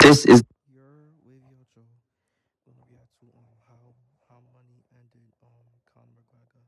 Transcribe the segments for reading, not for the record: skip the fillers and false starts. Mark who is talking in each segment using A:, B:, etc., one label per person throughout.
A: This is
B: Your WavyOcho gonna react to how money ended Conor McGregor.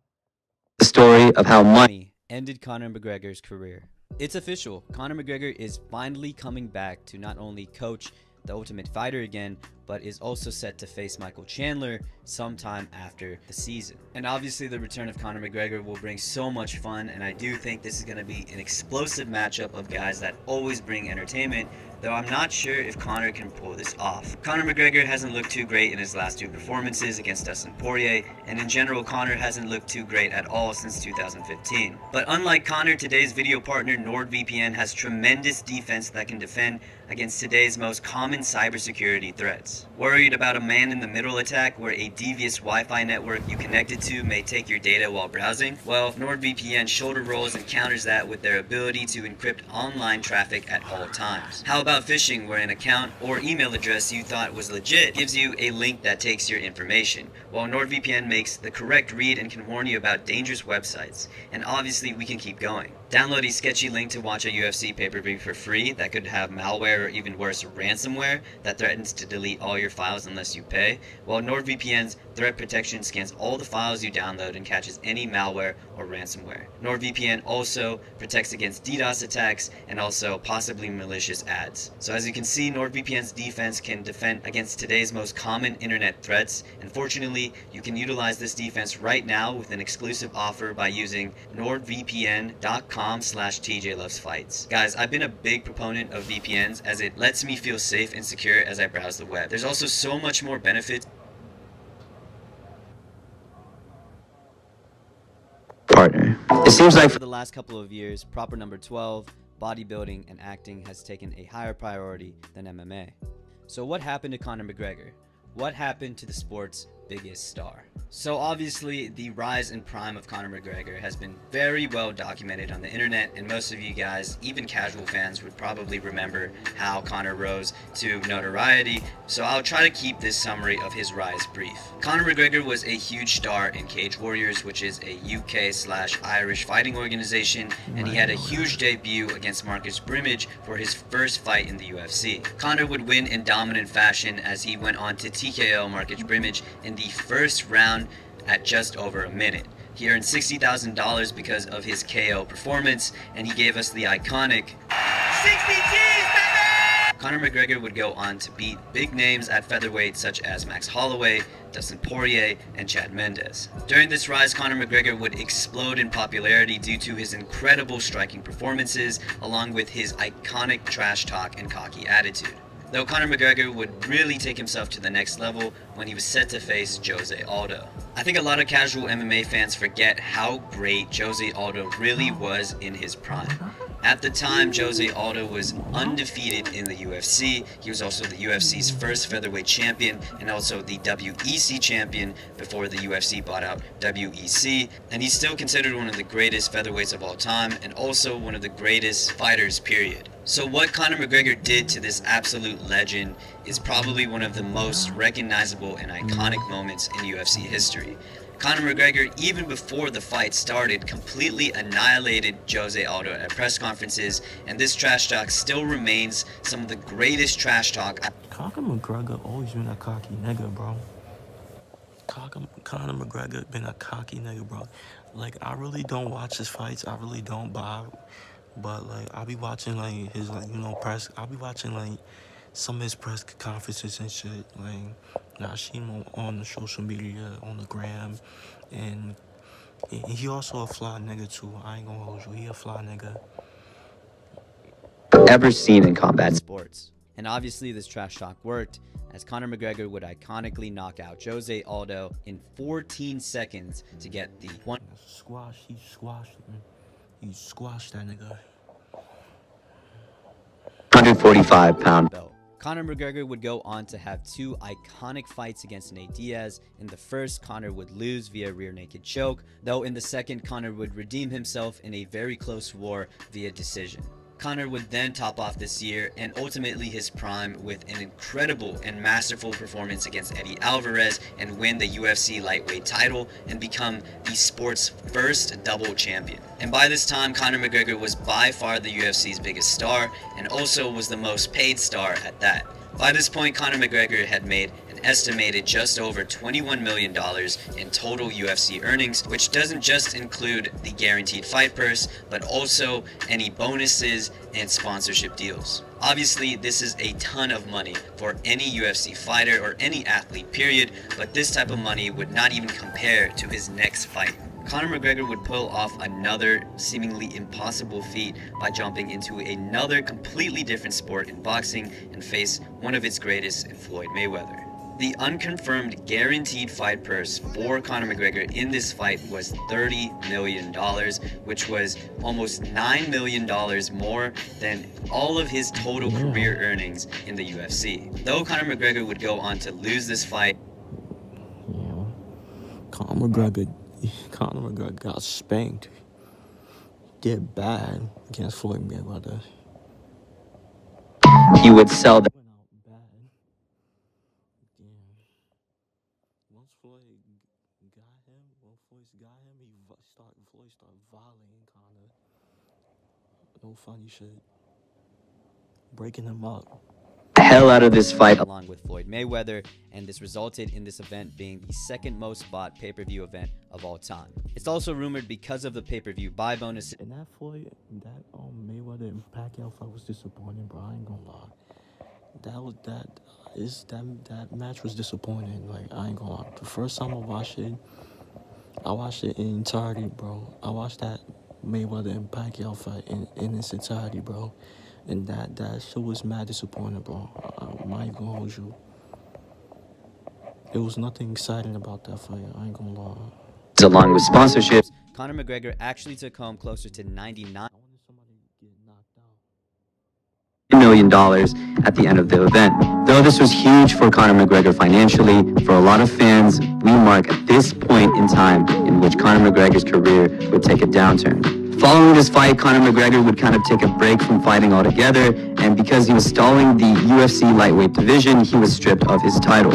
A: the story of how money
C: Money ended Conor McGregor's career. It's official. Conor McGregor is finally coming back to not only coach the Ultimate Fighter again, but is also set to face Michael Chandler sometime after the season. And obviously the return of Conor McGregor will bring so much fun, and I do think this is going to be an explosive matchup of guys that always bring entertainment, though I'm not sure if Conor can pull this off. Conor McGregor hasn't looked too great in his last two performances against Dustin Poirier, and in general Conor hasn't looked too great at all since 2015. But unlike Conor, today's video partner NordVPN has tremendous defense that can defend against today's most common cybersecurity threats. Worried about a man-in-the-middle attack where a devious Wi-Fi network you connected to may take your data while browsing? Well, NordVPN shoulder rolls and counters that with their ability to encrypt online traffic at all times. How about phishing, where an account or email address you thought was legit gives you a link that takes your information, while NordVPN makes the correct read and can warn you about dangerous websites. And obviously we can keep going. Download a sketchy link to watch a UFC pay-per-view for free that could have malware or even worse, ransomware that threatens to delete all your files unless you pay, while NordVPN's threat protection scans all the files you download and catches any malware or ransomware. NordVPN also protects against DDoS attacks and also possibly malicious ads. So as you can see, NordVPN's defense can defend against today's most common internet threats, and fortunately you can utilize this defense right now with an exclusive offer by using nordvpn.com/tjlovesfights. Guys, I've been a big proponent of VPNs as it lets me feel safe and secure as I browse the web. There's also so much more benefits.
A: partner. It seems like
C: For the last couple of years, proper number 12, bodybuilding and acting has taken a higher priority than MMA. So what happened to Conor McGregor? What happened to the sport's biggest star? So obviously the rise and prime of Conor McGregor has been very well documented on the internet, and most of you guys, even casual fans, would probably remember how Conor rose to notoriety, so I'll try to keep this summary of his rise brief. Conor McGregor was a huge star in Cage Warriors, which is a UK/Irish fighting organization, and he had a huge debut against Marcus Brimage for his first fight in the UFC. Conor would win in dominant fashion as he went on to TKO Marcus Brimage in the first round at just over a minute. He earned $60,000 because of his KO performance, and he gave us the iconic 60 G's, baby! Conor McGregor would go on to beat big names at featherweight such as Max Holloway, Dustin Poirier, and Chad Mendes. During this rise, Conor McGregor would explode in popularity due to his incredible striking performances, along with his iconic trash talk and cocky attitude. Though Conor McGregor would really take himself to the next level when he was set to face Jose Aldo. I think a lot of casual MMA fans forget how great Jose Aldo really was in his prime. At the time, Jose Aldo was undefeated in the UFC. He was also the UFC's first featherweight champion and also the WEC champion before the UFC bought out WEC. And he's still considered one of the greatest featherweights of all time and also one of the greatest fighters, period. So what Conor McGregor did to this absolute legend is probably one of the most recognizable and iconic moments in UFC history. Conor McGregor, even before the fight started, completely annihilated Jose Aldo at press conferences, and this trash talk still remains some of the greatest trash talk.
D: Conor McGregor always been a cocky nigga, bro. Conor McGregor been a cocky nigga, bro. Like, I really don't watch his fights. I really don't, but like, I'll be watching like his, like, you know, press. I'll be watching like some of his press conferences and shit. Like, I seen him on the social media, on the gram, and he also a fly nigga too. I ain't gonna hold you. He a fly nigga.
A: ever seen in combat
C: sports. And obviously this trash talk worked, as Conor McGregor would iconically knock out Jose Aldo in 14 seconds to get the one.
D: He squashed him. He squashed that nigga.
A: 145-pound
C: belt. Conor McGregor would go on to have two iconic fights against Nate Diaz. In the first, Conor would lose via rear naked choke, though in the second, Conor would redeem himself in a very close war via decision. Conor would then top off this year and ultimately his prime with an incredible and masterful performance against Eddie Alvarez and win the UFC lightweight title and become the sport's first double champion. And by this time, Conor McGregor was by far the UFC's biggest star and also was the most paid star at that. By this point, Conor McGregor had made an estimated just over $21 million in total UFC earnings, which doesn't just include the guaranteed fight purse, but also any bonuses and sponsorship deals. Obviously, this is a ton of money for any UFC fighter or any athlete, period, but this type of money would not even compare to his next fight. Conor McGregor would pull off another seemingly impossible feat by jumping into another completely different sport in boxing and face one of its greatest in Floyd Mayweather. The unconfirmed guaranteed fight purse for Conor McGregor in this fight was $30 million, which was almost $9 million more than all of his total career earnings in the UFC. Though Conor McGregor would go on to lose this fight,
D: Conor McGregor got spanked. Did bad against Floyd Mayweather.
A: He would sell that.
D: Went out bad. Damn. Once Floyd got him, Floyd started violating Conor. No funny shit. Breaking him up.
A: Hell out of this fight.
C: along with Floyd Mayweather, and this resulted in this event being the second most bought pay-per-view event of all time. It's also rumored because of the pay-per-view buy bonus.
D: And that Mayweather and Pacquiao fight was disappointing, bro. I ain't gonna lie. That match was disappointing. Like, I ain't gonna lie. The first time I watched it in entirety, bro. I watched that Mayweather and Pacquiao fight in its entirety, bro. And that shit was mad disappointing, bro. I'm not even gonna hold you. There was nothing exciting about that fight. I ain't gonna lie.
A: Along with sponsorships,
C: Conor McGregor actually took home closer to $99
D: I wanted somebody to get knocked out.
A: million at the end of the event. Though this was huge for Conor McGregor financially, for a lot of fans, we mark this point in time in which Conor McGregor's career would take a downturn. Following this fight, Conor McGregor would kind of take a break from fighting altogether, and because he was stalling the UFC lightweight division, he was stripped of his title.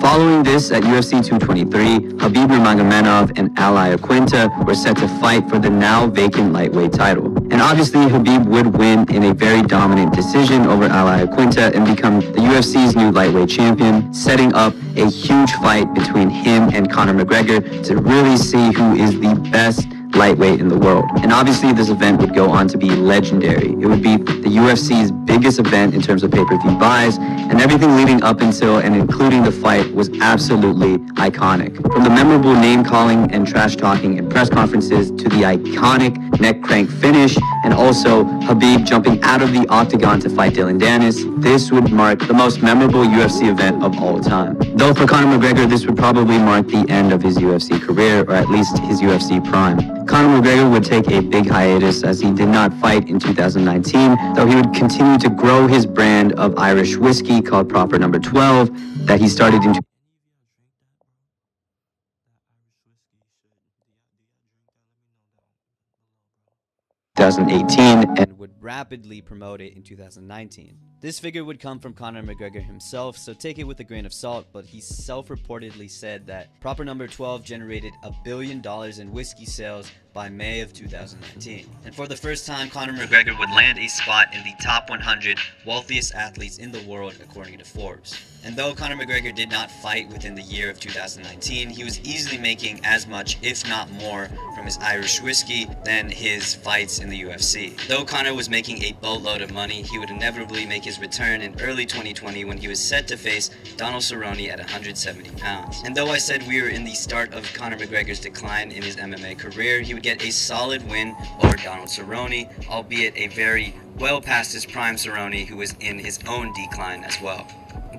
A: Following this, at UFC 223, Khabib Nurmagomedov and Al Iaquinta were set to fight for the now vacant lightweight title. And obviously, Khabib would win in a very dominant decision over Al Iaquinta and become the UFC's new lightweight champion, setting up a huge fight between him and Conor McGregor to really see who is the best lightweight in the world. And obviously this event would go on to be legendary. It would be the UFC's biggest event in terms of pay-per-view buys, and everything leading up until and including the fight was absolutely iconic. From the memorable name-calling and trash-talking in press conferences to the iconic neck crank finish, and also Khabib jumping out of the octagon to fight Dylan Dennis, this would mark the most memorable UFC event of all time. Though for Conor McGregor, this would probably mark the end of his UFC career, or at least his UFC prime. Conor McGregor would take a big hiatus as he did not fight in 2019, though he would continue to grow his brand of Irish whiskey called Proper No. 12 that he started in 2018 and
C: would rapidly promote it in 2019. This figure would come from Conor McGregor himself, so take it with a grain of salt, but he self-reportedly said that Proper No. 12 generated $1 billion in whiskey sales by May of 2019. And for the first time, Conor McGregor would land a spot in the top 100 wealthiest athletes in the world according to Forbes. And though Conor McGregor did not fight within the year of 2019, he was easily making as much, if not more, from his Irish whiskey than his fights in the UFC. Though Conor was making a boatload of money, he would inevitably make his return in early 2020 when he was set to face Donald Cerrone at 170 pounds. And though I said we were in the start of Conor McGregor's decline in his MMA career, he would get a solid win over Donald Cerrone, albeit a very well past his prime Cerrone, who was in his own decline as well.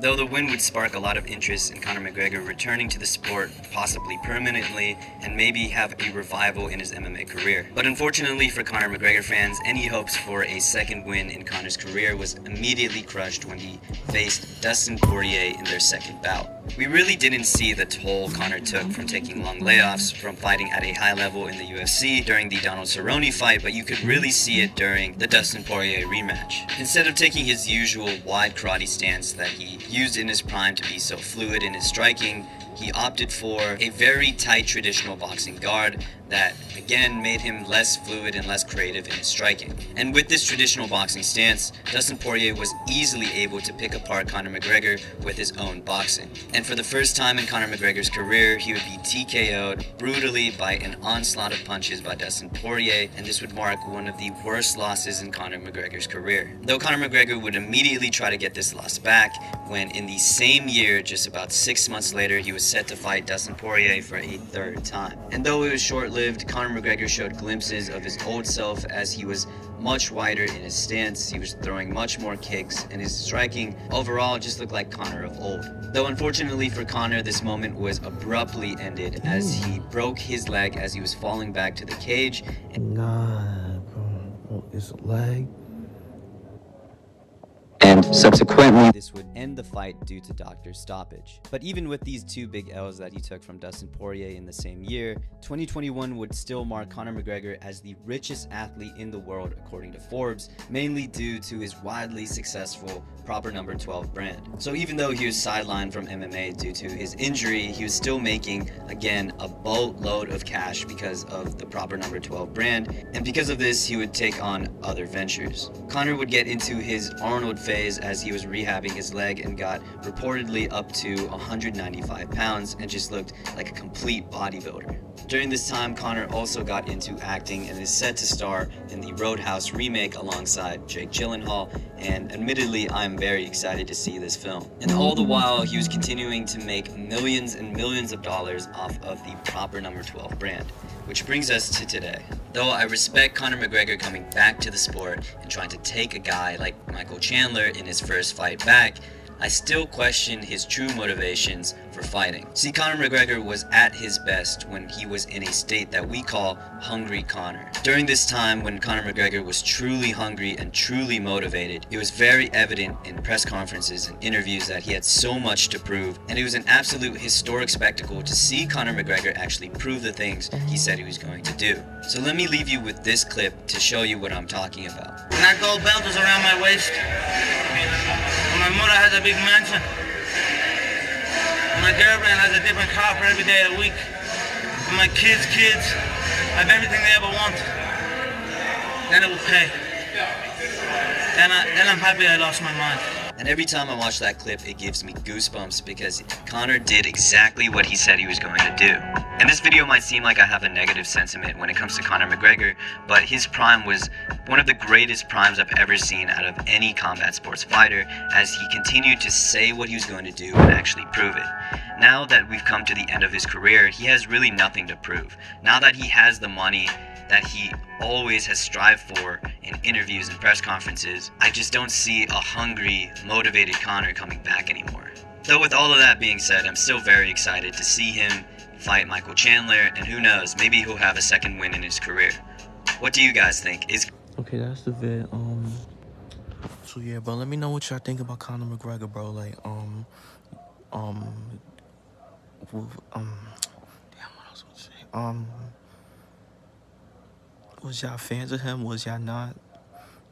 C: Though the win would spark a lot of interest in Conor McGregor returning to the sport, possibly permanently, and maybe have a revival in his MMA career. But unfortunately for Conor McGregor fans, any hopes for a second win in Conor's career was immediately crushed when he faced Dustin Poirier in their second bout. We really didn't see the toll Conor took from taking long layoffs from fighting at a high level in the UFC during the Donald Cerrone fight, but you could really see it during the Dustin Poirier rematch. Instead of taking his usual wide karate stance that he used in his prime to be so fluid in his striking, he opted for a very tight traditional boxing guard, that again made him less fluid and less creative in his striking. And with this traditional boxing stance, Dustin Poirier was easily able to pick apart Conor McGregor with his own boxing. And for the first time in Conor McGregor's career, he would be TKO'd brutally by an onslaught of punches by Dustin Poirier, and this would mark one of the worst losses in Conor McGregor's career. Though Conor McGregor would immediately try to get this loss back, when in the same year, just about 6 months later, he was set to fight Dustin Poirier for a third time. And though it was short-lived, Conor McGregor showed glimpses of his old self as he was much wider in his stance, he was throwing much more kicks, and his striking overall just looked like Conor of old. Though unfortunately for Conor, this moment was abruptly ended as he broke his leg as he was falling back to the cage.
B: Nah, bro. It's a leg.
A: And subsequently,
C: This would end the fight due to doctor's stoppage. But even with these two big L's that he took from Dustin Poirier in the same year, 2021 would still mark Conor McGregor as the richest athlete in the world according to Forbes, mainly due to his widely successful Proper Number 12 brand. So even though he was sidelined from MMA due to his injury, he was still making, again, a boatload of cash because of the Proper Number 12 brand, and because of this, he would take on other ventures. Conor would get into his Arnold phase as he was rehabbing his leg and got reportedly up to 195 pounds and just looked like a complete bodybuilder. During this time, Conor also got into acting and is set to star in the Roadhouse remake alongside Jake Gyllenhaal, and admittedly, I'm very excited to see this film. And all the while, he was continuing to make millions and millions of dollars off of the Proper Number 12 brand. Which brings us to today. Though I respect Conor McGregor coming back to the sport and trying to take a guy like Michael Chandler in his first fight back, I still question his true motivations for fighting. See, Conor McGregor was at his best when he was in a state that we call hungry Conor. During this time when Conor McGregor was truly hungry and truly motivated, it was very evident in press conferences and interviews that he had so much to prove, and it was an absolute historic spectacle to see Conor McGregor actually prove the things he said he was going to do. So let me leave you with this clip to show you what I'm talking about.
E: And that gold belt is around my waist. And my mother has a big mansion. And my girlfriend has a different car for every day of the week. And my kids have everything they ever want. Then it will pay. Then I'm happy I lost my mind.
C: And every time I watch that clip, it gives me goosebumps because Conor did exactly what he said he was going to do. And this video might seem like I have a negative sentiment when it comes to Conor McGregor, but his prime was one of the greatest primes I've ever seen out of any combat sports fighter, as he continued to say what he was going to do and actually prove it. Now that we've come to the end of his career, he has really nothing to prove. Now that he has the money that he always has strived for in interviews and press conferences, I just don't see a hungry, motivated Conor coming back anymore. Though with all of that being said, I'm still very excited to see him fight Michael Chandler, and who knows, maybe he'll have a second win in his career. What do you guys think?
B: Okay, that's the vid.
D: So yeah, bro, let me know what y'all think about Conor McGregor, bro. Like, damn, what else would I say? Was y'all fans of him? Was y'all not?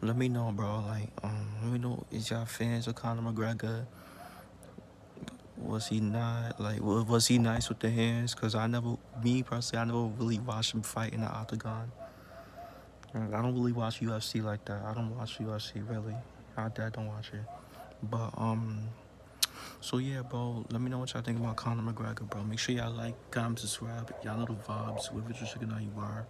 D: Let me know, bro. Like, let me know, is y'all fans of Conor McGregor? Was he not? Like, was he nice with the hands? Cause me personally, I never really watched him fight in the octagon. Like, I don't really watch UFC like that. I don't watch UFC really. I don't watch it. But so yeah, bro. Let me know what y'all think about Conor McGregor, bro. Make sure y'all like, comment, subscribe. Y'all know the vibes. With it, you should know you are.